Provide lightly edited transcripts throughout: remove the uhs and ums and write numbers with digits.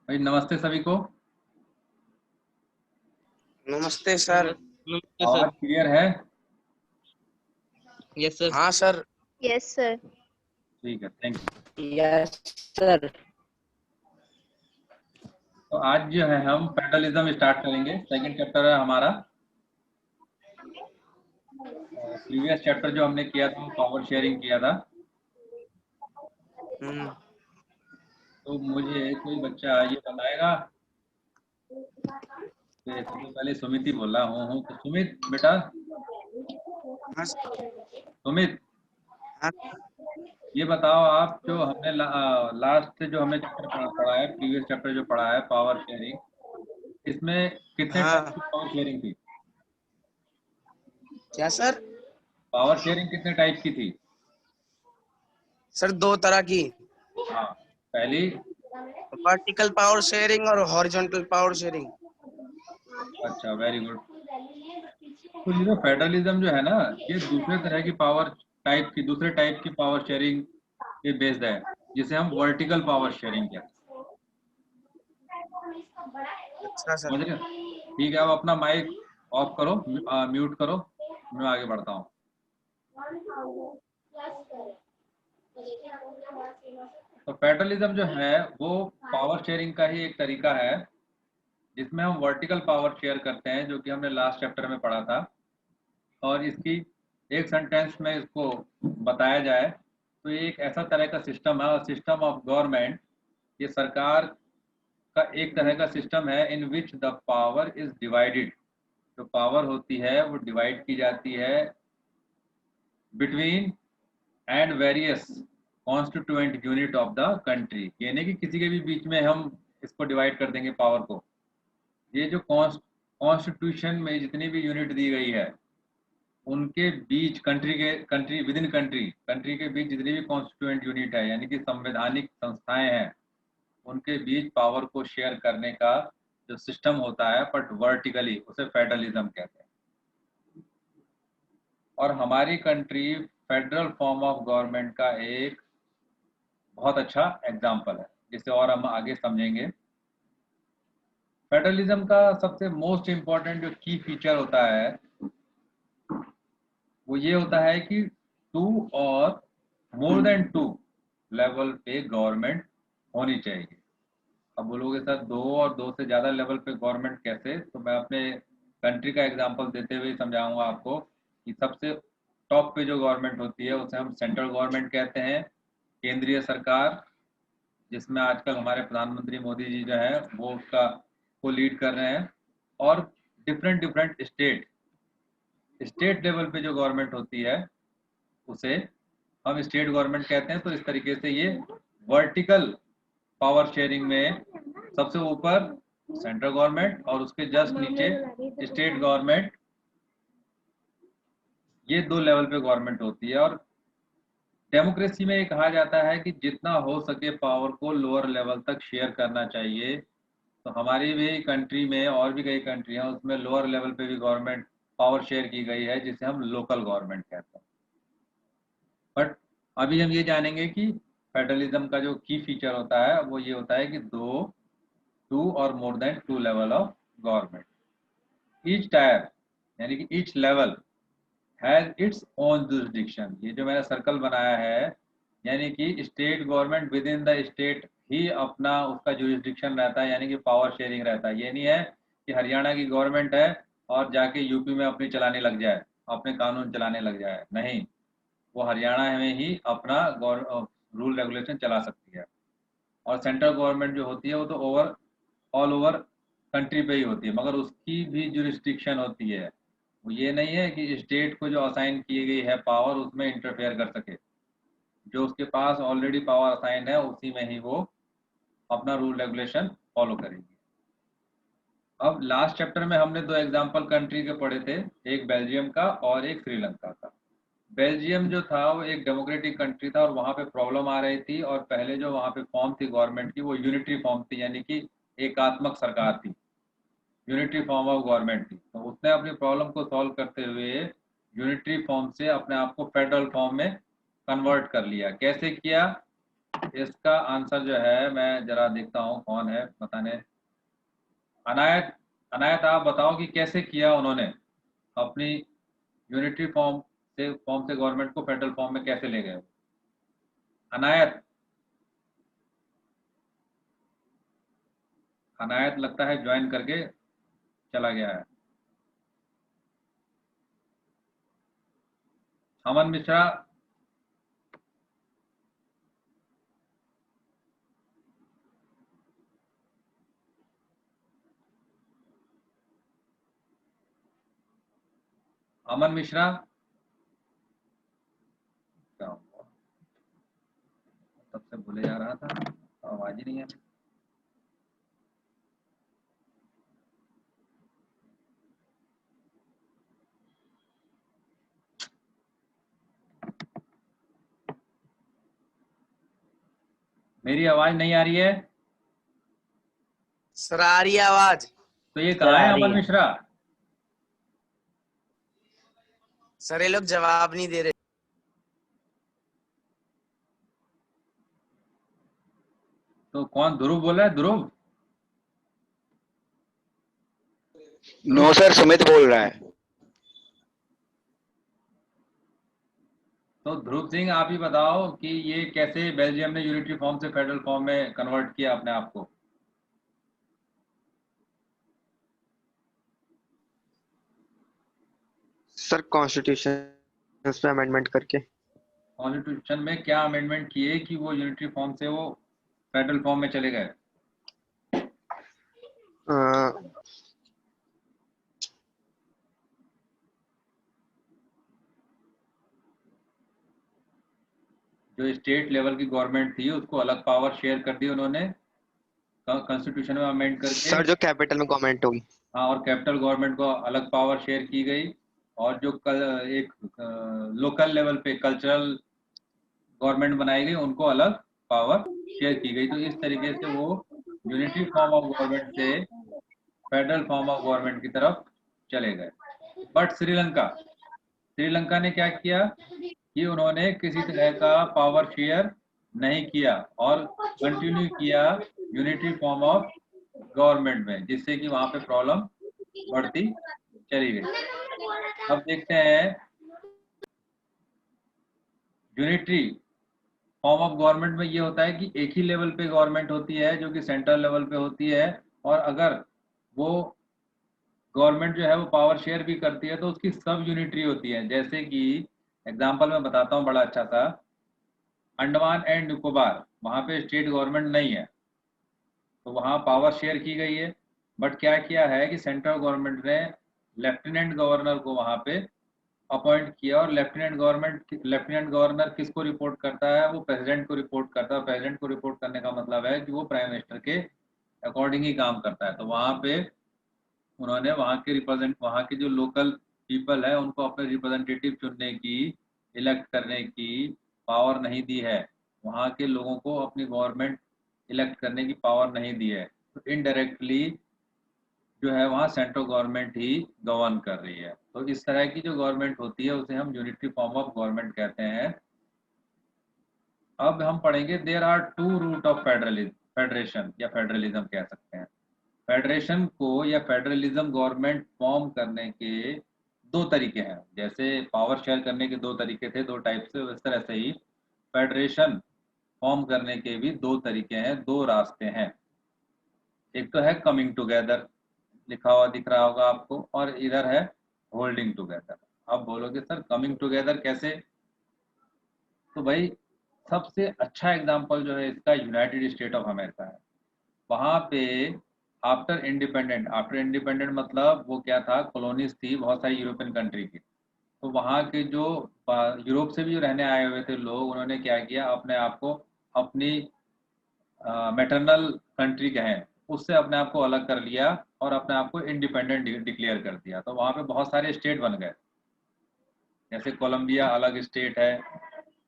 भाई नमस्ते सभी को। नमस्ते सर। नमस्ते आवाज सर। क्लियर है? Yes sir. हाँ सर। Yes sir. ठीक है, थैंक यू। Yes sir. तो आज जो है हम फेडरलिज्म स्टार्ट करेंगे। सेकंड चैप्टर है हमारा। प्रीवियस चैप्टर जो हमने किया था वो पावर शेयरिंग किया था। तो मुझे कोई बच्चा ये बताएगा कि सबसे पहले सुमित ही बोला हूँ। तो सुमित बेटा, हाँ सुमित हाँ ये बताओ, आप जो हमने लास्ट जो हमने चैप्टर पढ़ा है, प्रीवियस चैप्टर जो पढ़ा है पावर शेयरिंग, इसमें कितने टाइप हाँ। की पावर शेयरिंग थी? क्या सर? पावर शेयरिंग कितने टाइप की थी? सर दो तरह की, हाँ, पहली। वर्टिकल पावर शेयरिंग और हॉरिजॉन्टल पावर शेयरिंग। अच्छा, वेरी गुड। तो ये जो फेडरलिज्म जो है ना, ये दूसरे तरह की पावर टाइप की, दूसरे टाइप की पावर शेयरिंग पे बेस्ड है, जिसे हम वर्टिकल पावर शेयरिंग कहते हैं। अच्छा सर। समझ रहे हो? ठीक है, अब अपना माइक ऑफ करो, म्यूट करो, मैं आगे बढ़ता हूँ। तो फेडरलिज्म जो है वो पावर शेयरिंग का ही एक तरीका है, जिसमें हम वर्टिकल पावर शेयर करते हैं, जो कि हमने लास्ट चैप्टर में पढ़ा था। और इसकी एक सेंटेंस में इसको बताया जाए तो ये एक ऐसा तरह का सिस्टम है, सिस्टम ऑफ गवर्नमेंट। ये सरकार का एक तरह का सिस्टम है in which the power is divided. जो पावर होती है वो डिवाइड की जाती है between and various constituent unit of the country, यानी कि किसी के भी बीच में हम इसको डिवाइड कर देंगे पावर को। ये जो कॉन्स्टिट्यूशन में जितनी भी यूनिट दी गई है उनके बीच, कंट्री विद इन कंट्री के बीच जितनी भी कॉन्स्टिट्यूएंट यूनिट है, यानी कि संवैधानिक संस्थाएं हैं, उनके बीच पावर को शेयर करने का जो सिस्टम होता है, बट वर्टिकली, उसे फेडरलिज्म कहते हैं। और हमारी country federal form of government का एक बहुत अच्छा एग्जाम्पल है, जिसे और हम आगे समझेंगे। फेडरलिज्म का सबसे मोस्ट इम्पॉर्टेंट जो की फीचर होता है वो ये होता है कि 2 और मोर देन 2 लेवल पे गवर्नमेंट होनी चाहिए। अब बोलोगे सर 2 और 2 से ज़्यादा लेवल पे गवर्नमेंट कैसे? तो मैं अपने कंट्री का एग्जांपल देते हुए समझाऊंगा आपको कि सबसे टॉप पे जो गवर्नमेंट होती है उसे हम सेंट्रल गवर्नमेंट कहते हैं, केंद्रीय सरकार, जिसमें आजकल हमारे प्रधानमंत्री मोदी जी जो है वो उसका को लीड कर रहे हैं। और डिफरेंट डिफरेंट स्टेट लेवल पे जो गवर्नमेंट होती है उसे हम स्टेट गवर्नमेंट कहते हैं। तो इस तरीके से ये वर्टिकल पावर शेयरिंग में सबसे ऊपर सेंट्रल गवर्नमेंट और उसके जस्ट नीचे स्टेट गवर्नमेंट, ये 2 लेवल पे गवर्नमेंट होती है। और डेमोक्रेसी में ये कहा जाता है कि जितना हो सके पावर को लोअर लेवल तक शेयर करना चाहिए। तो हमारी भी कंट्री में और भी कई कंट्री हैं, उसमें लोअर लेवल पे भी गवर्नमेंट पावर शेयर की गई है, जिसे हम लोकल गवर्नमेंट कहते हैं। बट अभी हम ये जानेंगे कि फेडरलिज्म का जो की फीचर होता है वो ये होता है कि 2 और more than 2 level of government. Each tier, यानी कि each level has its own jurisdiction. ये जो मैंने सर्कल बनाया है, यानी कि state government within the state ही अपना उसका जुरिस्डिक्शन रहता है, यानी कि पावर शेयरिंग रहता है। ये नहीं है कि हरियाणा की गवर्नमेंट है और जाके यूपी में अपनी चलाने लग जाए, अपने कानून चलाने लग जाए। नहीं, वो हरियाणा में ही अपना रूल रेगुलेशन चला सकती है। और सेंट्रल गवर्नमेंट जो होती है वो तो ऑल ओवर कंट्री पे ही होती है, मगर उसकी भी जुरिस्डिक्शन होती है। वो ये नहीं है कि स्टेट को जो असाइन की गई है पावर उसमें इंटरफेयर कर सके। जो उसके पास ऑलरेडी पावर असाइन है उसी में ही वो अपना रूल रेगुलेशन फॉलो करेगी। अब लास्ट चैप्टर में हमने 2 एग्जांपल कंट्री के पढ़े थे, एक बेल्जियम का और एक श्रीलंका का। बेल्जियम जो था वो एक डेमोक्रेटिक कंट्री था और वहाँ पे प्रॉब्लम आ रही थी, और पहले जो वहाँ पे फॉर्म थी गवर्नमेंट की वो यूनिटरी फॉर्म थी, यानी कि एकात्मक सरकार थी, यूनिटरी फॉर्म ऑफ गवर्नमेंट थी। तो उसने अपनी प्रॉब्लम को सॉल्व करते हुए यूनिटरी फॉर्म से अपने आप को फेडरल फॉर्म में कन्वर्ट कर लिया। कैसे किया? इसका आंसर जो है मैं जरा देखता हूँ कौन है बताने। अनायत, अनायत आप बताओ कि कैसे किया उन्होंने अपनी यूनिटरी फॉर्म से गवर्नमेंट को फेडरल फॉर्म में कैसे ले गए। अनायत, अनायत लगता है ज्वाइन करके चला गया है। अमन मिश्रा, अमन मिश्रा क्या हुआ? तब से भूले जा रहा था, आवाज ही नहीं है। मेरी आवाज नहीं आ रही है? सर आ रही है आवाज। तो ये कहाँ है अमन मिश्रा? सर ये लोग जवाब नहीं दे रहे। तो कौन, ध्रुव बोला है? ध्रुव? नो सर, सुमित बोल रहा है। तो ध्रुव सिंह आप ही बताओ कि ये कैसे बेल्जियम ने यूनिटरी फॉर्म से फेडरल फॉर्म में कन्वर्ट किया अपने आप को। सर कॉन्स्टिट्यूशन पे अमेंडमेंट करके। कॉन्स्टिट्यूशन में क्या अमेंडमेंट किए कि वो यूनिटरी फॉर्म से वो फेडरल फॉर्म में चले गए? जो स्टेट लेवल की गवर्नमेंट थी उसको अलग पावर शेयर कर दी उन्होंने कॉन्स्टिट्यूशन में अमेंड करके। सर जो कैपिटल में गवर्नमेंट होगी। हाँ, और कैपिटल गवर्नमेंट को अलग पावर शेयर की गई, और जो एक लोकल लेवल पे कल्चरल गवर्नमेंट बनाई गई उनको अलग पावर शेयर की गई। तो इस तरीके से वो यूनिटरी फॉर्म ऑफ गवर्नमेंट से फेडरल फॉर्म ऑफ गवर्नमेंट की तरफ चले गए। बट श्रीलंका ने क्या किया कि उन्होंने किसी तरह का पावर शेयर नहीं किया और कंटिन्यू किया यूनिटरी फॉर्म ऑफ गवर्नमेंट में, जिससे कि वहां पे प्रॉब्लम बढ़ती चली गई। अब देखते हैं यूनिटरी फॉर्म ऑफ गवर्नमेंट में ये होता है कि एक ही लेवल पे गवर्नमेंट होती है जो कि सेंट्रल लेवल पे होती है, और अगर वो गवर्नमेंट जो है वो पावर शेयर भी करती है तो उसकी सब यूनिटरी होती है। जैसे कि एग्जांपल मैं बताता हूँ बड़ा अच्छा सा, अंडमान एंड निकोबार, वहाँ पे स्टेट गवर्नमेंट नहीं है तो वहाँ पावर शेयर की गई है। बट क्या किया है कि सेंट्रल गवर्नमेंट ने लेफ्टिनेंट गवर्नर को वहाँ पे अपॉइंट किया, और लेफ्टिनेंट गवर्नर किसको रिपोर्ट करता है? वो प्रेसिडेंट को रिपोर्ट करता है। प्रेसिडेंट को रिपोर्ट करने का मतलब है कि वो प्राइम मिनिस्टर के अकॉर्डिंग ही काम करता है। तो वहाँ पे उन्होंने वहाँ के जो लोकल पीपल है उनको अपने रिप्रेजेंटेटिव चुनने की, इलेक्ट करने की पावर नहीं दी है। वहाँ के लोगों को अपनी गवर्नमेंट इलेक्ट करने की पावर नहीं दी है। तो इनडायरेक्टली जो है वहाँ सेंट्रल गवर्नमेंट ही गवर्न कर रही है। तो इस तरह की जो गवर्नमेंट होती है उसे हम यूनिटरी फॉर्म ऑफ गवर्नमेंट कहते हैं। अब हम पढ़ेंगे there are two route of federation या फेडरलिज्म कह सकते हैं। फेडरेशन को या फेडरलिज्म गवर्नमेंट फॉर्म करने के दो तरीके हैं। जैसे पावर शेयर करने के दो तरीके थे, दो टाइप से, उस तरह से ही फेडरेशन फॉर्म करने के भी दो तरीके हैं, दो रास्ते हैं। एक तो है कमिंग टुगेदर, लिखा हुआ दिख रहा होगा आपको, और इधर है होल्डिंग टुगेदर। अब बोलोगे सर कमिंग टुगेदर कैसे? तो भाई सबसे अच्छा एग्जांपल जो है इसका यूनाइटेड स्टेट ऑफ अमेरिका है। वहाँ पे आफ्टर इंडिपेंडेंट मतलब वो क्या था, कॉलोनीज थी बहुत सारी यूरोपियन कंट्री की। तो वहाँ के जो यूरोप से भी जो रहने आए हुए थे लोग, उन्होंने क्या किया, अपने आप को अपनी मैटरनल कंट्री कहें उससे अपने आप को अलग कर लिया और अपने आप को इंडिपेंडेंट डिक्लेयर कर दिया। तो वहाँ पे बहुत सारे स्टेट बन गए, जैसे कोलंबिया अलग स्टेट है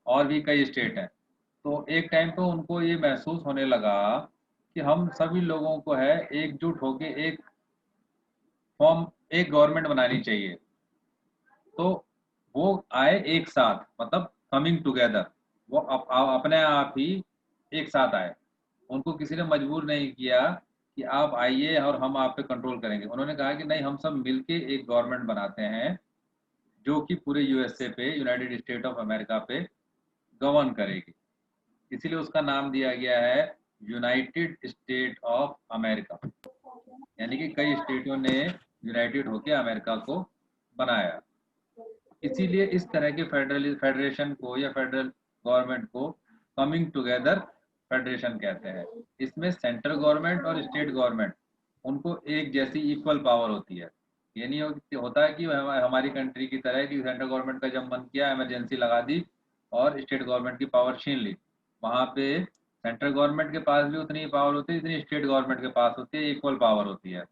और भी कई स्टेट हैं। तो एक टाइम पे उनको ये महसूस होने लगा कि हम सभी लोगों को है एकजुट होके एक गवर्नमेंट बनानी चाहिए। तो वो आए एक साथ, मतलब कमिंग टुगेदर। वो अपने आप ही एक साथ आए, उनको किसी ने मजबूर नहीं किया कि आप आइए और हम आप पे कंट्रोल करेंगे। उन्होंने कहा कि नहीं, हम सब मिलके एक गवर्नमेंट बनाते हैं जो कि पूरे यूएसए पे, यूनाइटेड स्टेट ऑफ अमेरिका पे गवर्न करेगी। इसीलिए उसका नाम दिया गया है यूनाइटेड स्टेट ऑफ अमेरिका, यानी कि कई स्टेटों ने यूनाइटेड होकर अमेरिका को बनाया। इसीलिए इस तरह के फेडरेशन को या फेडरल गवर्नमेंट को कमिंग टुगेदर फेडरेशन कहते हैं। इसमें सेंट्रल गवर्नमेंट और स्टेट गवर्नमेंट उनको एक जैसी इक्वल पावर होती है। ये नहीं होता है कि हमारी कंट्री की तरह कि सेंट्रल गवर्नमेंट का जब मन किया इमरजेंसी लगा दी और स्टेट गवर्नमेंट की पावर छीन ली। वहाँ पे सेंट्रल गवर्नमेंट के पास भी उतनी पावर होती है जितनी स्टेट गवर्नमेंट के पास होती है, इक्वल पावर होती है।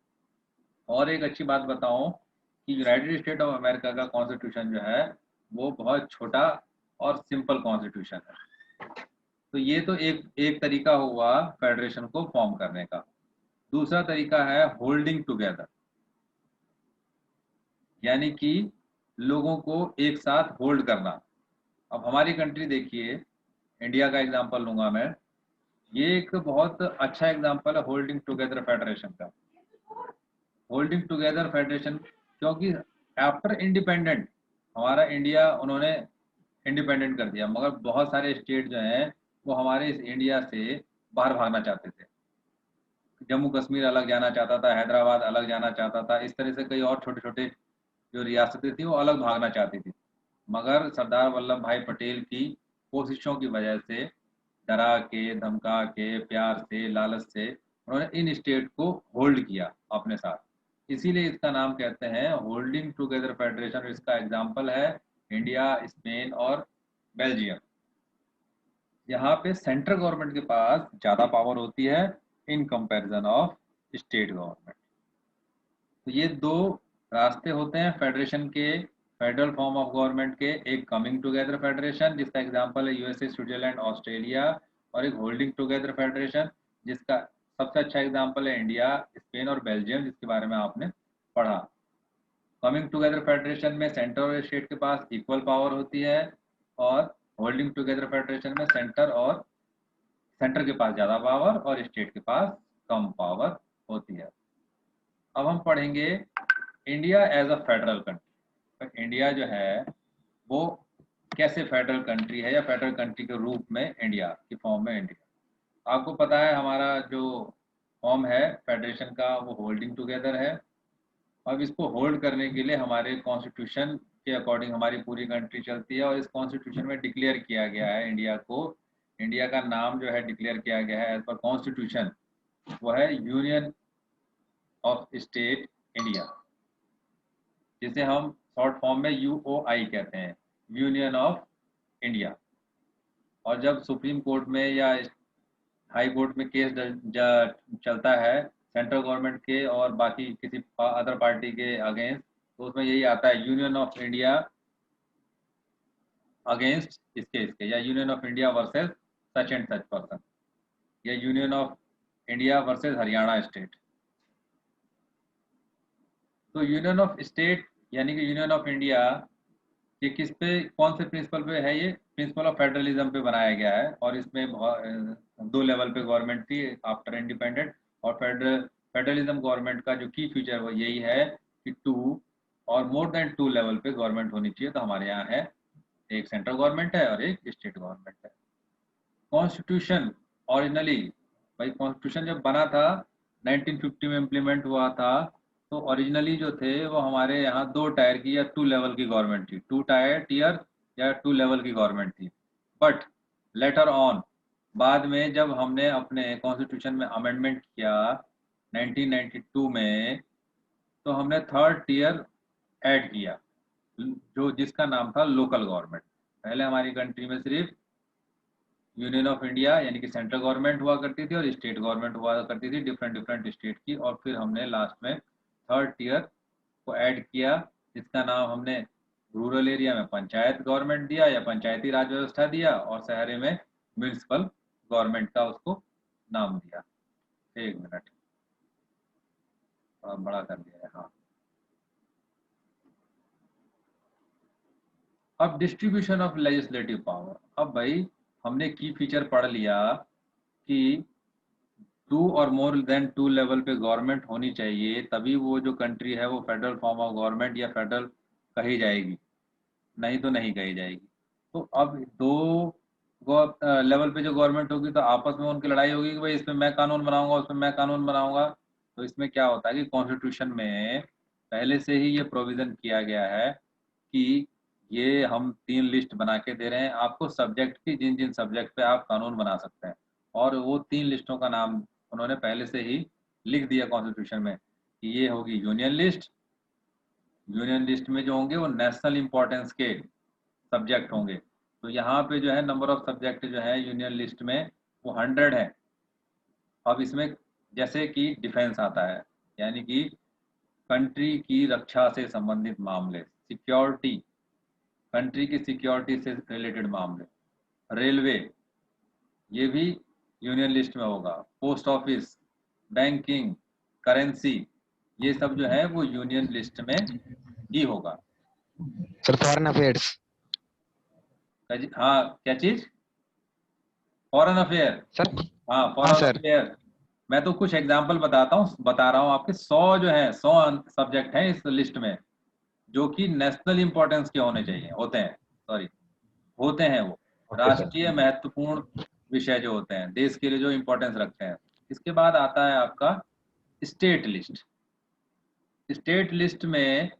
और एक अच्छी बात बताऊं कि यूनाइटेड स्टेट ऑफ अमेरिका का कॉन्स्टिट्यूशन जो है वो बहुत छोटा और सिंपल कॉन्स्टिट्यूशन है। तो ये तो एक तरीका हुआ फेडरेशन को फॉर्म करने का। दूसरा तरीका है होल्डिंग टुगेदर, यानी कि लोगों को एक साथ होल्ड करना। अब हमारी कंट्री देखिए, इंडिया का एग्जांपल लूंगा मैं, ये एक बहुत अच्छा एग्जांपल है होल्डिंग टुगेदर फेडरेशन का। होल्डिंग टुगेदर फेडरेशन क्योंकि आफ्टर इंडिपेंडेंट हमारा इंडिया उन्होंने इंडिपेंडेंट कर दिया, मगर बहुत सारे स्टेट जो हैं वो हमारे इस इंडिया से बाहर भागना चाहते थे। जम्मू कश्मीर अलग जाना चाहता था, हैदराबाद अलग जाना चाहता था, इस तरह से कई और छोटे छोटे जो रियासतें थी वो अलग भागना चाहती थी। मगर सरदार वल्लभ भाई पटेल की कोशिशों की वजह से, डरा के, धमका के, प्यार से, लालच से उन्होंने इन स्टेट को होल्ड किया अपने साथ। इसीलिए इसका नाम कहते हैं होल्डिंग टुगेदर फेडरेशन। इसका एग्जाम्पल है इंडिया, स्पेन और बेल्जियम। यहाँ पे सेंट्रल गवर्नमेंट के पास ज़्यादा पावर होती है in comparison of state government. तो ये दो रास्ते होते हैं फेडरेशन के, फेडरल फॉर्म ऑफ गवर्नमेंट के। एक कमिंग टुगेदर फेडरेशन जिसका एग्जांपल है यूएसए, स्विट्जरलैंड, ऑस्ट्रेलिया, और एक होल्डिंग टुगेदर फेडरेशन जिसका सबसे अच्छा एग्जांपल है इंडिया, स्पेन और बेल्जियम, जिसके बारे में आपने पढ़ा। कमिंग टुगेदर फेडरेशन में सेंटर और स्टेट के पास इक्वल पावर होती है, और होल्डिंग टुगेदर फेडरेशन में सेंटर के पास ज़्यादा पावर और स्टेट के पास कम पावर होती है। अब हम पढ़ेंगे India as a federal country. तो इंडिया जो है वो कैसे फेडरल कंट्री है, या फेडरल कंट्री के रूप में इंडिया की फॉर्म में इंडिया। आपको पता है हमारा जो फॉर्म है फेडरेशन का वो होल्डिंग टुगेदर है। अब इसको होल्ड करने के लिए हमारे कॉन्स्टिट्यूशन के अकॉर्डिंग हमारी पूरी कंट्री चलती है, और इस कॉन्स्टिट्यूशन में डिक्लेयर किया गया है इंडिया को, इंडिया का नाम जो है डिक्लेयर किया गया है एज पर कॉन्स्टिट्यूशन, वो है यूनियन ऑफ स्टेट इंडिया, जिसे हम शॉर्ट फॉर्म में यूओआई कहते हैं, यूनियन ऑफ इंडिया। और जब सुप्रीम कोर्ट में या हाई कोर्ट में केस चलता है सेंट्रल गवर्नमेंट के और बाकी किसी अदर पार्टी के अगेंस्ट, तो उसमें यही आता है यूनियन ऑफ इंडिया अगेंस्ट इसके, या union of India versus such and such person, या union of India versus Haryana state. तो यूनियन ऑफ स्टेट यानी कि यूनियन ऑफ इंडिया, ये किस पे, कौन से प्रिंसिपल पे है? ये प्रिंसिपल ऑफ फेडरलिज्म पे बनाया गया है, और इसमें दो लेवल पे गवर्नमेंट थी आफ्टर इंडिपेंडेंट। और फेडरलिज्म गवर्नमेंट का जो की फीचर वो यही है कि टू और मोर देन टू लेवल पे गवर्नमेंट होनी चाहिए। तो हमारे यहाँ है, एक सेंट्रल गवर्नमेंट है और एक स्टेट गवर्नमेंट है। कॉन्स्टिट्यूशन ओरिजिनली, भाई कॉन्स्टिट्यूशन जब बना था 1950 में इम्प्लीमेंट हुआ था, तो ओरिजिनली जो थे वो हमारे यहाँ 2 टायर की या 2 लेवल की गवर्नमेंट थी, 2 टीयर या 2 लेवल की गवर्नमेंट थी। बट लेटर ऑन, बाद में जब हमने अपने कॉन्स्टिट्यूशन में अमेंडमेंट किया 1992 में, तो हमने 3rd टीयर ऐड किया, जो जिसका नाम था लोकल गवर्नमेंट। पहले हमारी कंट्री में सिर्फ यूनियन ऑफ इंडिया यानी कि सेंट्रल गवर्नमेंट हुआ करती थी और स्टेट गवर्नमेंट हुआ करती थी डिफरेंट डिफरेंट स्टेट की, और फिर हमने लास्ट में 3rd टीयर को ऐड किया, जिसका नाम हमने रूरल एरिया में पंचायत गवर्नमेंट दिया या पंचायती राज व्यवस्था दिया, और शहरी में म्यूनिसिपल गवर्नमेंट का उसको नाम दिया। एक मिनट, थोड़ा बड़ा कर दिया है। हाँ, अब डिस्ट्रीब्यूशन ऑफ लेजिस्लेटिव पावर। अब भाई हमने की फीचर पढ़ लिया कि 2 और मोर देन 2 लेवल पे गवर्नमेंट होनी चाहिए, तभी वो जो कंट्री है वो फेडरल फॉर्म ऑफ गवर्नमेंट या फेडरल कही जाएगी, नहीं तो नहीं कही जाएगी। तो अब 2 लेवल पे जो गवर्नमेंट होगी तो आपस में उनकी लड़ाई होगी कि भाई इसमें मैं कानून बनाऊंगा, उसमें मैं कानून बनाऊंगा। तो इसमें क्या होता है कि कॉन्स्टिट्यूशन में पहले से ही ये प्रोविज़न किया गया है कि ये हम 3 लिस्ट बना के दे रहे हैं आपको सब्जेक्ट की, जिन-जिन सब्जेक्ट पे आप कानून बना सकते हैं। और वो 3 लिस्टों का नाम उन्होंने पहले से ही लिख दिया कॉन्स्टिट्यूशन में कि ये होगी यूनियन लिस्ट। यूनियन लिस्ट में जो होंगे वो नेशनल इम्पोर्टेंस के सब्जेक्ट होंगे। तो यहाँ पे जो है नंबर ऑफ सब्जेक्ट जो है यूनियन लिस्ट में वो 100 है। अब इसमें जैसे कि डिफेंस आता है, यानी कि कंट्री की रक्षा से संबंधित मामले, सिक्योरिटी, कंट्री की सिक्योरिटी से रिलेटेड मामले, रेलवे, ये भी यूनियन लिस्ट में होगा, पोस्ट ऑफिस, बैंकिंग, करेंसी, ये सब जो है वो यूनियन लिस्ट में ही होगा। Sir foreign affairs. हाँ, क्या चीज? Foreign affair. सर हाँ, हाँ फॉरेन सर। अफेयर। मैं तो कुछ एग्जांपल बता रहा हूँ आपके। 100 जो है 100 सब्जेक्ट हैं इस लिस्ट में, जो कि नेशनल इंपॉर्टेंस के होने चाहिए, होते हैं, सॉरी, होते हैं वो ओके सर। राष्ट्रीय महत्वपूर्ण विषय जो होते हैं, देश के लिए जो इंपॉर्टेंस रखते हैं। इसके बाद आता है आपका स्टेट लिस्ट। स्टेट लिस्ट में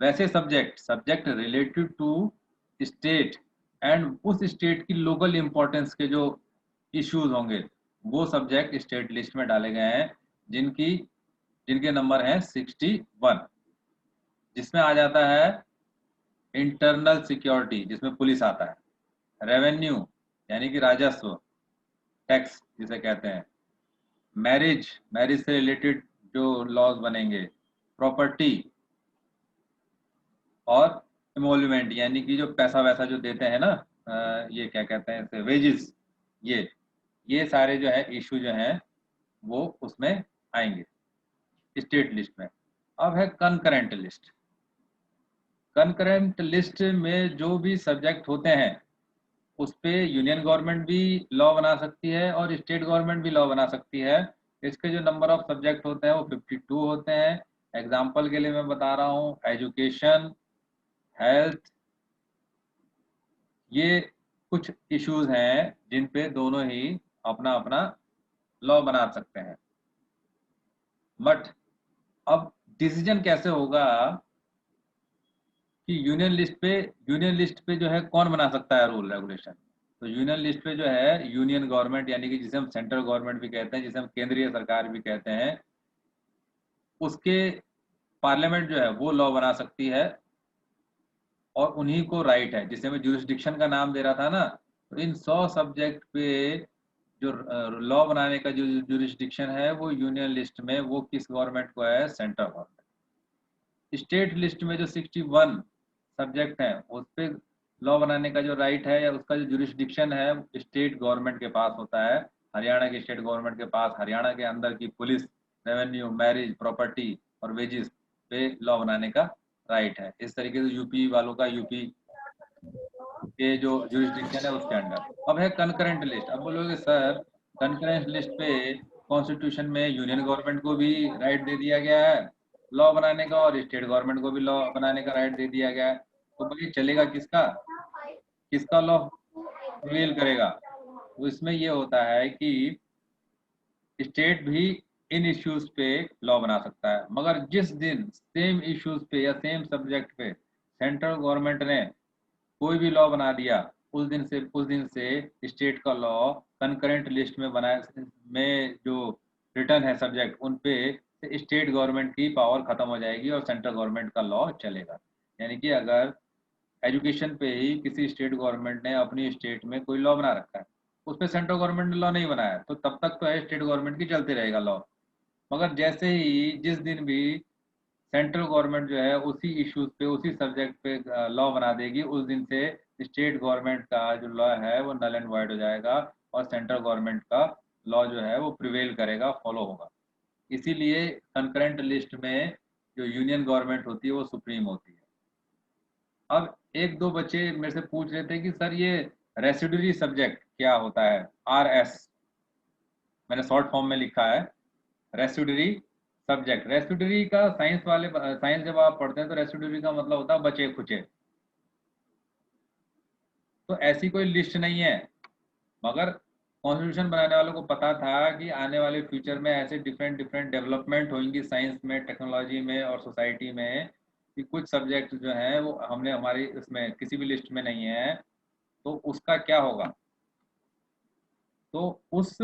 वैसे subject related to state and उस स्टेट की लोकल इंपॉर्टेंस के जो इश्यूज होंगे, वो सब्जेक्ट स्टेट लिस्ट में डाले गए हैं, जिनके नंबर हैं 61। जिसमें आ जाता है इंटरनल सिक्योरिटी, जिसमें पुलिस आता है, रेवेन्यू यानी कि राजस्व, टैक्स जिसे कहते हैं, मैरिज से रिलेटेड जो लॉज बनेंगे, प्रॉपर्टी, और इमोल्यूमेंट यानी कि जो पैसा वैसा जो देते हैं ना, ये क्या कहते हैं इसे, वेजेस, ये सारे जो है इशू जो हैं वो उसमें आएंगे स्टेट लिस्ट में। अब है कंकरेंट लिस्ट। कंकरेंट लिस्ट में जो भी सब्जेक्ट होते हैं उस पे यूनियन गवर्नमेंट भी लॉ बना सकती है और स्टेट गवर्नमेंट भी लॉ बना सकती है। इसके जो नंबर ऑफ सब्जेक्ट होते हैं वो 52 होते हैं। एग्जाम्पल के लिए मैं बता रहा हूँ, एजुकेशन, हेल्थ, ये कुछ इश्यूज हैं जिन पे दोनों ही अपना अपना लॉ बना सकते हैं। बट अब डिसीजन कैसे होगा कि यूनियन लिस्ट पे जो है कौन बना सकता है रूल रेगुलेशन? तो यूनियन लिस्ट पे जो है यूनियन गवर्नमेंट यानी कि जिसे हम सेंट्रल गवर्नमेंट भी कहते हैं, जिसे हम केंद्रीय सरकार भी कहते हैं, उसके पार्लियामेंट जो है वो लॉ बना सकती है। और उन्हीं को राइट है, जिसे मैं ज्यूरिसडिक्शन का नाम दे रहा था ना, तो इन 100 सब्जेक्ट पे जो लॉ बनाने का जो ज्यूरिसडिक्शन है वो यूनियन लिस्ट में वो किस गवर्नमेंट को है? Central government. स्टेट लिस्ट में जो 61 सब्जेक्ट हैं उस पे लॉ बनाने का जो राइट है या उसका जो ज्यूरिसडिक्शन है स्टेट गवर्नमेंट के पास होता है। हरियाणा के स्टेट गवर्नमेंट के पास हरियाणा के अंदर की पुलिस, रेवेन्यू, मैरिज, प्रॉपर्टी और वेजेस पे लॉ बनाने का राइट है। इस तरीके से यूपी वालों का यूपी के जो ज्यूरिसडिक्शन है उसके अंडर। अब है कंकरेंट लिस्ट। अब बोलोगे सर कंकरेंट लिस्ट पे कॉन्स्टिट्यूशन में यूनियन गवर्नमेंट को भी राइट दे दिया गया है लॉ बनाने का और स्टेट गवर्नमेंट को भी लॉ बनाने का राइट दे दिया गया है, तो भाई चलेगा किसका? किसका लॉ प्रिवेल करेगा? तो इसमें ये होता है कि स्टेट भी इन इश्यूज पे लॉ बना सकता है, मगर जिस दिन सेम इश्यूज पे या सेम सब्जेक्ट पे सेंट्रल गवर्नमेंट ने कोई भी लॉ बना दिया, उस दिन से स्टेट का लॉ कंकरेंट लिस्ट में जो रिटर्न है सब्जेक्ट उन पे स्टेट गवर्नमेंट की पावर खत्म हो जाएगी और सेंट्रल गवर्नमेंट का लॉ चलेगा। यानी कि अगर एजुकेशन पे ही किसी स्टेट गवर्नमेंट ने अपनी स्टेट में कोई लॉ बना रखा है, उस पर सेंट्रल गवर्नमेंट ने लॉ नहीं बनाया, तो तब तक तो है स्टेट गवर्नमेंट की चलते रहेगा लॉ। मगर जैसे ही जिस दिन भी सेंट्रल गवर्नमेंट जो है उसी इश्यूज पे उसी सब्जेक्ट पे लॉ बना देगी, उस दिन से स्टेट गवर्नमेंट का जो लॉ है वो नल एंड वॉइड हो जाएगा और सेंट्रल गवर्नमेंट का लॉ जो है वो प्रिवेल करेगा, फॉलो होगा। इसीलिए कंकरेंट लिस्ट में जो यूनियन गवर्नमेंट होती है वो सुप्रीम होती है। अब एक दो बच्चे मेरे से पूछ रहे थे कि सर ये रेसिडुअरी सब्जेक्ट क्या होता है, RS? मैंने शॉर्ट फॉर्म में लिखा है रेसिड्यूरी सब्जेक्ट। रेसिड्यूरी का साइंस जब आप पढ़ते हैं तो रेसिड्यूरी का मतलब होता है बचे खुचे। तो ऐसी कोई लिस्ट नहीं है, मगर कॉन्स्टिट्यूशन बनाने वालों को पता था कि आने वाले फ्यूचर में ऐसे डिफरेंट डेवलपमेंट होंगी साइंस में, टेक्नोलॉजी में और सोसाइटी में, कि कुछ सब्जेक्ट जो हैं वो हमने हमारी इसमें किसी भी लिस्ट में नहीं है, तो उसका क्या होगा। तो उस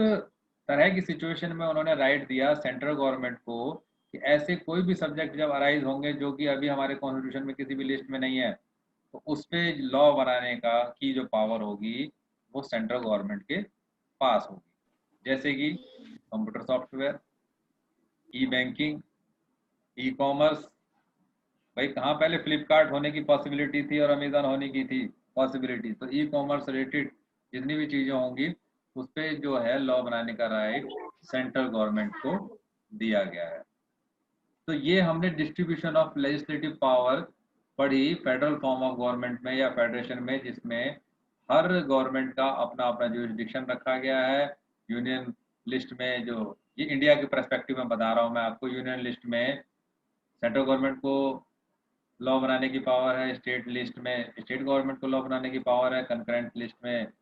तरह की सिचुएशन में उन्होंने राइट दिया सेंट्रल गवर्नमेंट को कि ऐसे कोई भी सब्जेक्ट जब अराइज होंगे जो कि अभी हमारे कॉन्स्टिट्यूशन में किसी भी लिस्ट में नहीं है, तो उस पर लॉ बनाने का की जो पावर होगी वो सेंट्रल गवर्नमेंट के पास होगी। जैसे कि कंप्यूटर सॉफ्टवेयर, ई बैंकिंग, ई कॉमर्स। भाई कहाँ पहले फ्लिपकार्ट होने की पॉसिबिलिटी थी और अमेजन होने की थी पॉसिबिलिटी, तो ई कॉमर्स रिलेटेड जितनी भी चीज़ें होंगी उस पर जो है लॉ बनाने का राइट सेंट्रल गवर्नमेंट को दिया गया है। तो ये हमने डिस्ट्रीब्यूशन ऑफ लेजिस्लेटिव पावर पढ़ी फेडरल फॉर्म ऑफ गवर्नमेंट में या फेडरेशन में, जिसमें हर गवर्नमेंट का अपना अपना जुरिसडिक्शन रखा गया है। यूनियन लिस्ट में जो ये इंडिया के पर्सपेक्टिव में बता रहा हूँ मैं आपको, यूनियन लिस्ट में सेंट्रल गवर्नमेंट को लॉ बनाने की पावर है, स्टेट लिस्ट में स्टेट गवर्नमेंट को लॉ बनाने की पावर है, कंकरेंट लिस्ट में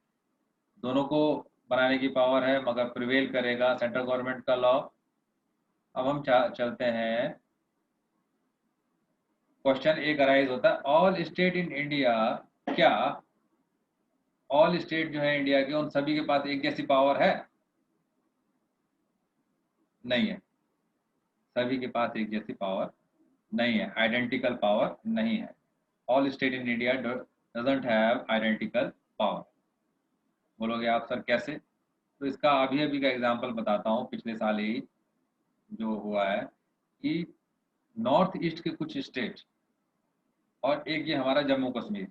दोनों को बनाने की पावर है, मगर प्रिवेल करेगा सेंट्रल गवर्नमेंट का लॉ। अब हम चलते हैं, क्वेश्चन एक अराइज होता है, ऑल स्टेट इन इंडिया, क्या ऑल स्टेट जो है इंडिया के उन सभी के पास एक जैसी पावर है? नहीं है, सभी के पास एक जैसी पावर नहीं है, आइडेंटिकल पावर नहीं है। All state in India doesn't have identical power. बोलोगे आप सर कैसे? तो इसका अभी अभी का एग्जांपल बताता हूँ, पिछले साल ही जो हुआ है कि नॉर्थ ईस्ट के कुछ स्टेट और एक ये हमारा जम्मू कश्मीर,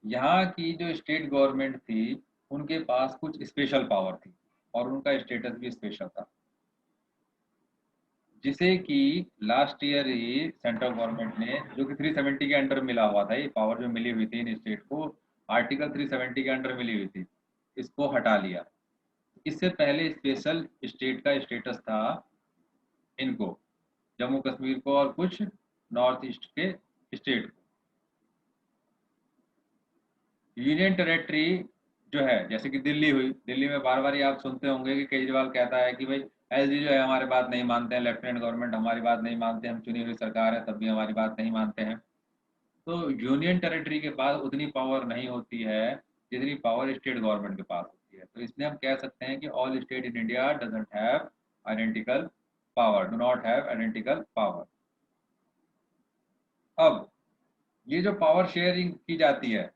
यहाँ की जो स्टेट गवर्नमेंट थी उनके पास कुछ स्पेशल पावर थी और उनका स्टेटस भी स्पेशल था, जिसे कि लास्ट ईयर ही सेंट्रल गवर्नमेंट ने, जो कि 370 के अंडर मिला हुआ था, ये पावर जो मिली हुई थी इन स्टेट को आर्टिकल 370 के अंडर मिली हुई थी, इसको हटा लिया। इससे पहले स्पेशल स्टेट का स्टेटस था इनको, जम्मू कश्मीर को और कुछ नॉर्थ ईस्ट के स्टेट को। यूनियन टेरेटरी जो है, जैसे कि दिल्ली हुई, दिल्ली में बार बार ही आप सुनते होंगे कि केजरीवाल कहता है कि भाई एसडी जो है हमारी बात नहीं मानते हैं, लेफ्टिनेंट गवर्नमेंट हमारी बात नहीं मानते, हम चुनी हुई सरकार है तब भी हमारी बात नहीं मानते हैं। तो यूनियन टेरेटरी के पास उतनी पावर नहीं होती है जितनी पावर स्टेट गवर्नमेंट के पास होती है। तो इसलिए हम कह सकते हैं कि all state in India doesn't have identical power, do not have identical power. अब ये जो पावर शेयरिंग की जाती है,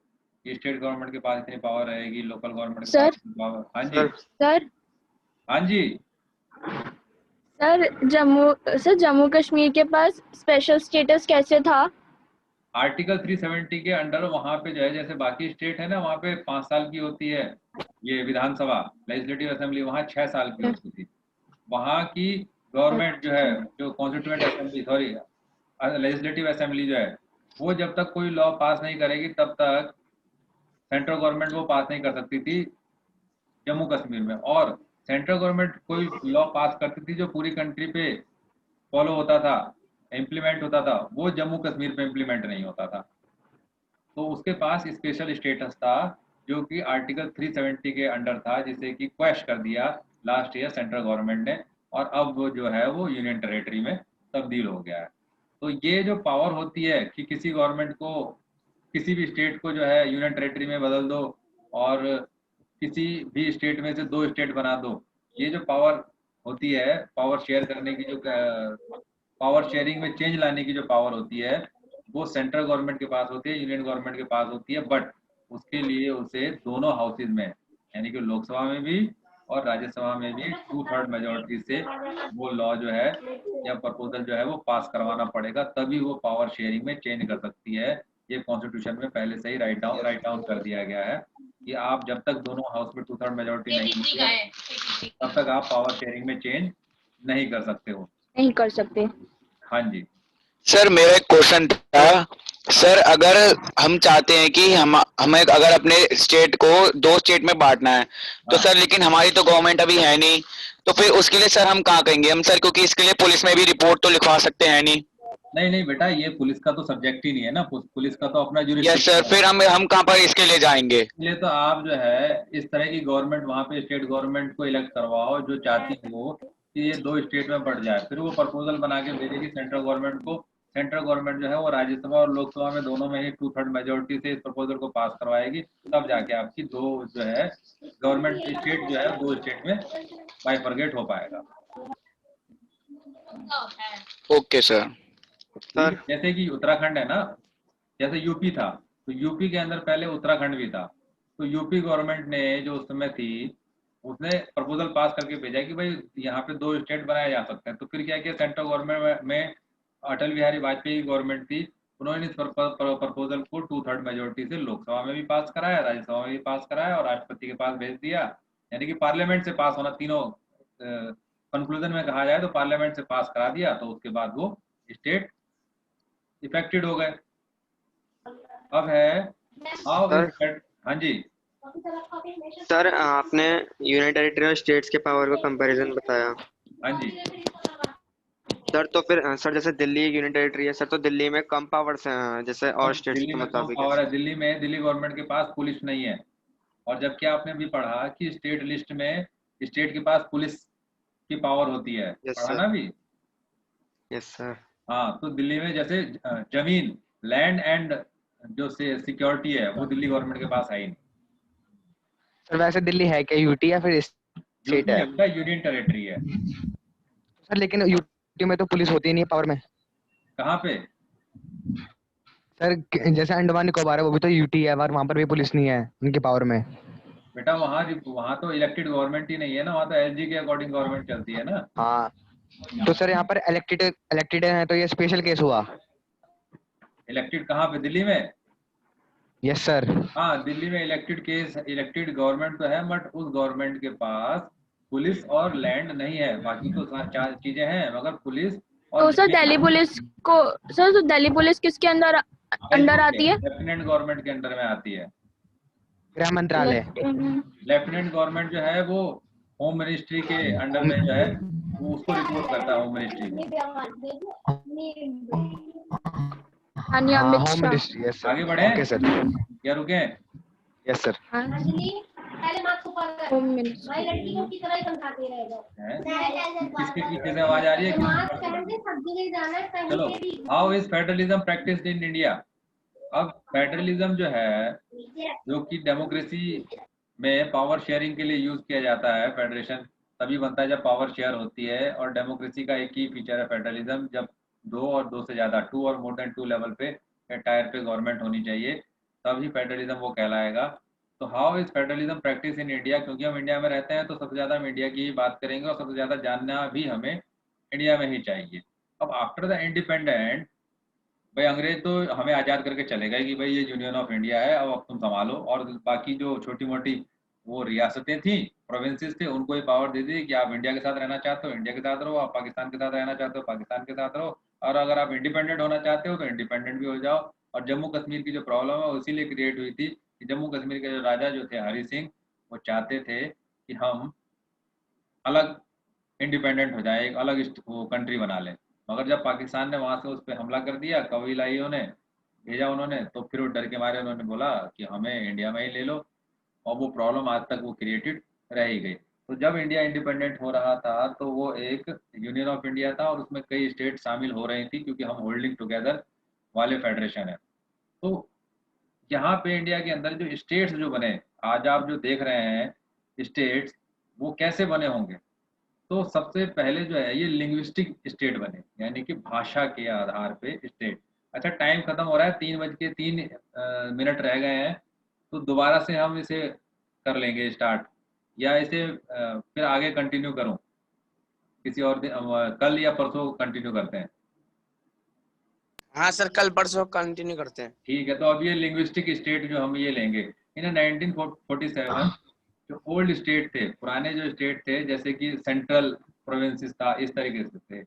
कि स्टेट गवर्नमेंट के पास इतनी पावर रहेगी, लोकल गवर्नमेंट के पास इतनी पावर। हाँ जी सर हाँ जी। सर जम्मू कश्मीर के पास स्पेशल स्टेटस कैसे था? आर्टिकल 370 के अंडर वहाँ पे जो है, जैसे बाकी स्टेट है ना, वहाँ पे 5 साल की होती है ये विधानसभा लेजिस्लेटिव असेंबली, वहाँ 6 साल की होती थी। वहाँ की गवर्नमेंट जो है, जो constituent assembly, sorry legislative assembly जो है, वो जब तक कोई लॉ पास नहीं करेगी तब तक सेंट्रल गवर्नमेंट वो पास नहीं कर सकती थी जम्मू कश्मीर में। और सेंट्रल गवर्नमेंट कोई लॉ पास करती थी जो पूरी कंट्री पे फॉलो होता था, इम्प्लीमेंट होता था, वो जम्मू कश्मीर पे इम्प्लीमेंट नहीं होता था। तो उसके पास स्पेशल स्टेटस था जो कि आर्टिकल 370 के अंडर था, जिसे कि क्वैश कर दिया लास्ट ईयर सेंट्रल गवर्नमेंट ने, और अब वो जो है वो यूनियन टेरेटरी में तब्दील हो गया है। तो ये जो पावर होती है कि किसी गवर्नमेंट को किसी भी स्टेट को जो है यूनियन टेरेटरी में बदल दो और किसी भी स्टेट में से 2 स्टेट बना दो, ये जो पावर होती है, पावर शेयर करने की, जो पावर शेयरिंग में चेंज लाने की जो पावर होती है, वो सेंट्रल गवर्नमेंट के पास होती है, यूनियन गवर्नमेंट के पास होती है। बट उसके लिए उसे दोनों हाउसेज में, यानी कि लोकसभा में भी और राज्यसभा में भी 2/3 मेजोरिटी से वो लॉ जो है या प्रपोजल जो है वो पास करवाना पड़ेगा, तभी वो पावर शेयरिंग में चेंज कर सकती है। ये कॉन्स्टिट्यूशन में पहले से ही राइट डाउन कर दिया गया है कि आप जब तक दोनों हाउस में 2/3 मेजोरिटी नहीं होती है तब तक आप पावर शेयरिंग में चेंज नहीं कर सकते हो। नहीं कर सकते। हाँ जी सर मेरा एक क्वेश्चन था, सर अगर हम चाहते हैं कि हमें अगर अपने स्टेट को 2 स्टेट में बांटना है तो हाँ सर लेकिन हमारी तो गवर्नमेंट अभी है नहीं, तो फिर उसके लिए सर हम कहाँ करेंगे हम सर, क्योंकि इसके लिए पुलिस में भी रिपोर्ट तो लिखवा सकते हैं नहीं। नहीं नहीं बेटा, ये पुलिस का तो सब्जेक्ट ही नहीं है ना, पुलिस का तो अपना यस जुरिस्डिक्शन सर, है। फिर हम कहाँ पर इसके लिए जाएंगे? इसलिए तो आप जो है इस तरह की गवर्नमेंट वहाँ पे स्टेट गवर्नमेंट को इलेक्ट करवाओ जो चाहती हो कि ये 2 स्टेट में बढ़ जाए, फिर वो प्रपोजल बना के भेजेगी सेंट्रल गवर्नमेंट को। सेंट्रल गवर्नमेंट जो है वो राज्यसभा और लोकसभा में दोनों में ही 2/3 मेजोरिटी से इस प्रपोजल को पास करवाएगी। तब जाके आपकी दो जो है गवर्नमेंट स्टेट जो है 2 स्टेट में बाइफरगेट हो पाएगा। Okay sir. सर जैसे कि उत्तराखंड है ना, जैसे यूपी था, तो यूपी के अंदर पहले उत्तराखंड भी था। तो यूपी गवर्नमेंट ने जो उस समय थी उसने प्रपोजल पास करके भेजा कि भाई यहाँ पे 2 स्टेट बनाए जा सकते हैं। तो फिर क्या किया सेंट्रल गवर्नमेंट में अटल बिहारी वाजपेयी की गवर्नमेंट थी, उन्होंने इस प्रपोजल को 2/3 मेजोरिटी से लोकसभा में भी पास कराया, राज्यसभा में भी पास कराया और राष्ट्रपति के पास भेज दिया। यानी कि पार्लियामेंट से पास होना, तीनों कंक्लूजन में कहा जाए तो पार्लियामेंट से पास करा दिया, तो उसके बाद वो स्टेट इफेक्टेड हो गए। अब है हाउ सर इज, हाँ जी सर आपने यूनाइटेड टेरिटरी और स्टेट्स के पावर का कंपैरिजन बताया। हाँ जी। सर तो फिर सर जैसे दिल्ली यूनियन टेरिटरी है सर, तो दिल्ली में कम पावर्स हैं जैसे और अब स्टेट्स दिल्ली के में कम मुताबिक है। पावर है, दिल्ली में दिल्ली गवर्नमेंट के पास पुलिस नहीं है। और जबकि आपने भी पढ़ा कि स्टेट लिस्ट में स्टेट के पास पुलिस की पावर होती है, यस पढ़ा सर। ना भी। Yes sir. हाँ, तो दिल्ली में जैसे जमीन, लैंड एंड जो से सिक्योरिटी है वो दिल्ली गवर्नमेंट के पास है ही नहीं। सर वैसे दिल्ली है क्या यूटी या फिर स्टेट यूटी है? है बेटा, यूनियन टेरिटरी है। सर लेकिन यूटी में तो पुलिस होती ही नहीं पावर में। कहाँ पे? सर जैसे अंडमान निकोबार है वो भी तो यूटी है, वहां पर भी पुलिस नहीं है उनकी पावर में। बेटा वहाँ तो इलेक्टेड गवर्नमेंट ही नहीं है ना, वहाँ तो एलजी के अकॉर्डिंग गवर्नमेंट चलती है ना। हाँ तो सर यहाँ पर इलेक्टेड इलेक्टेड है तो ये स्पेशल केस हुआ। इलेक्टेड कहाँ पे, दिल्ली में? Yes sir. हाँ, दिल्ली में इलेक्टेड गवर्नमेंट तो है, बट उस गवर्नमेंट के पास पुलिस और लैंड नहीं है। बाकी तो 4 चीजें हैं, मगर पुलिस और तो सर दिल्ली पुलिस को, सर तो दिल्ली पुलिस किसके अंडर आती है? लेफ्टिनेंट गवर्नमेंट के अंडर में आती है। गृह मंत्रालय। लेफ्टिनेंट गवर्नमेंट जो है वो होम मिनिस्ट्री के अंडर में जो है वो उसको रिपोर्ट करता है, होम मिनिस्ट्री को। हाँ Amit home Shah. Ministry. Yes sir. आगे बढ़े ओके सर। या रुके? Yes sir. Home ministry. किसके पीछे से आवाज आ रही है? चलो, how is federalism practised in India? अब फेडरलिज्म जो है, जो कि डेमोक्रेसी में पावर शेयरिंग के लिए यूज किया जाता है, फेडरेशन तभी बनता है जब पावर शेयर होती है। और डेमोक्रेसी का एक ही फीचर है फेडरलिज्म, जब 2 और 2 से ज्यादा 2 और मोर देन 2 लेवल पे टायर पे गवर्नमेंट होनी चाहिए, तभी फेडरलिज्म वो कहलाएगा। तो how is federalism practice in India? क्योंकि हम इंडिया में रहते हैं तो सबसे ज्यादा हम इंडिया की ही बात करेंगे और सबसे ज्यादा जानना भी हमें इंडिया में ही चाहिए। अब आफ्टर द इंडिपेंडेंट, भाई अंग्रेज तो हमें आज़ाद करके चले गए कि भाई ये यूनियन ऑफ इंडिया है, अब तुम संभालो। और बाकी जो छोटी मोटी वो रियासतें थी, प्रोविंसेस थे, उनको ये पावर दे दी कि आप इंडिया के साथ रहना चाहते हो इंडिया के साथ रहो, आप पाकिस्तान के साथ रहना चाहते हो पाकिस्तान के साथ रहो, और अगर आप इंडिपेंडेंट होना चाहते हो तो इंडिपेंडेंट भी हो जाओ। और जम्मू कश्मीर की जो प्रॉब्लम है इसीलिए क्रिएट हुई थी कि जम्मू कश्मीर के जो राजा जो थे हरि सिंह, वो चाहते थे कि हम अलग इंडिपेंडेंट हो जाए, एक अलग वो कंट्री बना लें। मगर जब पाकिस्तान ने वहां से उस पर हमला कर दिया, कबीलाइयों ने भेजा उन्होंने, तो फिर वो डर के मारे उन्होंने बोला कि हमें इंडिया में ही ले लो। और वो प्रॉब्लम आज तक वो क्रिएटेड रह ही गई। तो जब इंडिया इंडिपेंडेंट हो रहा था तो वो एक यूनियन ऑफ इंडिया था और उसमें कई स्टेट शामिल हो रही थी, क्योंकि हम होल्डिंग टुगेदर वाले फेडरेशन है। तो यहाँ पे इंडिया के अंदर जो स्टेट्स जो बने, आज आप जो देख रहे हैं स्टेट्स, वो कैसे बने होंगे? तो सबसे पहले जो है ये लिंग्विस्टिक स्टेट बने, यानी कि भाषा के आधार पे स्टेट। अच्छा, टाइम खत्म हो रहा है, 3:03 रह गए हैं, तो दोबारा से हम इसे कर लेंगे स्टार्ट, या इसे फिर आगे कंटिन्यू करूं किसी और दिन, कल या परसों कंटिन्यू करते हैं? हाँ सर, कल परसों कंटिन्यू करते हैं। ठीक है, तो अब ये लिंग्विस्टिक स्टेट जो हम ये लेंगे इन 1947, जो ओल्ड स्टेट थे, पुराने जो स्टेट थे, जैसे कि सेंट्रल प्रोविंसेस था, इस तरीके से थे।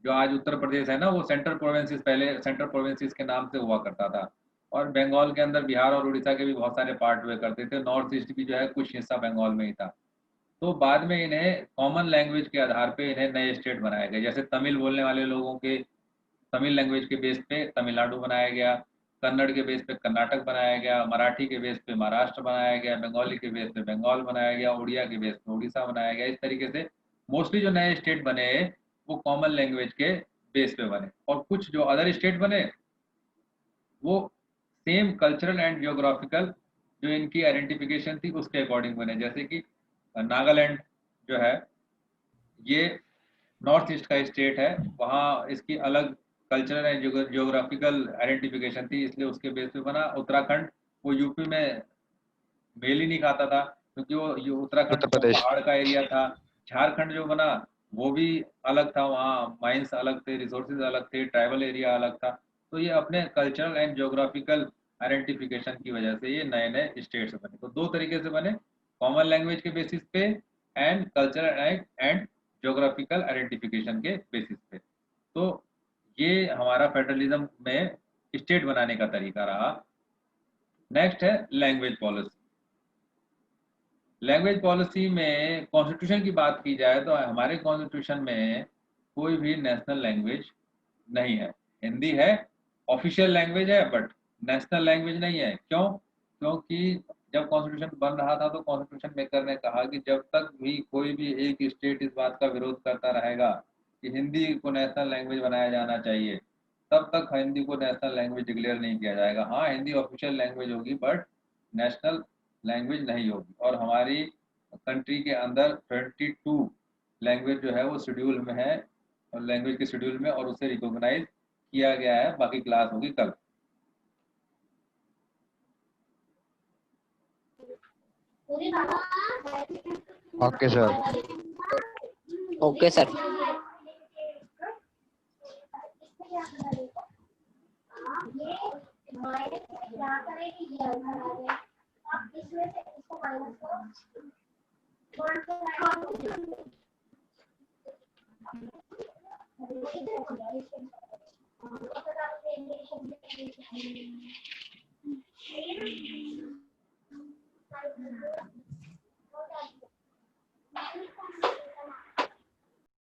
जो आज उत्तर प्रदेश है ना, वो सेंट्रल प्रोविंसेस पहले सेंट्रल प्रोविंसेस के नाम से हुआ करता था। और बंगाल के अंदर बिहार और उड़ीसा के भी बहुत सारे पार्ट हुए करते थे। नॉर्थ ईस्ट भी जो है कुछ हिस्सा बंगाल में ही था। तो बाद में इन्हें कॉमन लैंग्वेज के आधार पे इन्हें नए स्टेट बनाए गए। जैसे तमिल बोलने वाले लोगों के तमिल लैंग्वेज के बेस पे तमिलनाडु बनाया गया, कन्नड़ के बेस पे कर्नाटक बनाया गया, मराठी के बेस पे महाराष्ट्र बनाया गया, बंगाली के बेस पे बंगाल बनाया गया, उड़िया के बेस पे उड़ीसा बनाया गया। इस तरीके से मोस्टली जो नए स्टेट बने वो कॉमन लैंग्वेज के बेस पे बने। और कुछ जो अदर स्टेट बने वो सेम कल्चरल एंड जियोग्राफिकल जो इनकी आइडेंटिफिकेशन थी उसके अकॉर्डिंग बने। जैसे कि नागालैंड जो है ये नॉर्थ ईस्ट का स्टेट है, वहाँ इसकी अलग कल्चरल एंड जियोग्राफिकल आइडेंटिफिकेशन थी, इसलिए उसके बेस पे बना। उत्तराखंड वो यूपी में मेल ही नहीं खाता था, क्योंकि वो उत्तराखंड उत्तर जो प्रदेश। पहाड़ का एरिया था। झारखंड जो बना वो भी अलग था, वहाँ माइंस अलग थे, रिसोर्सेज अलग थे, ट्राइबल एरिया अलग था। तो ये अपने कल्चरल एंड जियोग्राफिकल आइडेंटिफिकेशन की वजह से ये नए नए स्टेट्स बने। तो दो तरीके से बने, कॉमन लैंग्वेज के बेसिस पे and cultural and geographical identification के बेसिस पे। तो ये हमारा फेडरलिज्म में स्टेट बनाने का तरीका रहा। नेक्स्ट है लैंग्वेज पॉलिसी। लैंग्वेज पॉलिसी में कॉन्स्टिट्यूशन की बात की जाए तो हमारे कॉन्स्टिट्यूशन में कोई भी नेशनल लैंग्वेज नहीं है। हिंदी है, ऑफिशियल लैंग्वेज है, बट नेशनल लैंग्वेज नहीं है। क्यों? क्योंकि जब कॉन्स्टिट्यूशन बन रहा था तो कॉन्स्टिट्यूशन मेकर ने कहा कि जब तक भी कोई भी एक स्टेट इस बात का विरोध करता रहेगा कि हिंदी को नेशनल लैंग्वेज बनाया जाना चाहिए, तब तक हिंदी को नेशनल लैंग्वेज डिक्लेयर नहीं किया जाएगा। हाँ, हिंदी ऑफिशियल लैंग्वेज होगी बट नेशनल लैंग्वेज नहीं होगी। और हमारी कंट्री के अंदर 22 लैंग्वेज जो है वो शेड्यूल में है, और लैंग्वेज के शेड्यूल में, और उसे रिकॉग्नाइज किया गया है। बाकी क्लास होगी कल। Okay sir. Okay sir.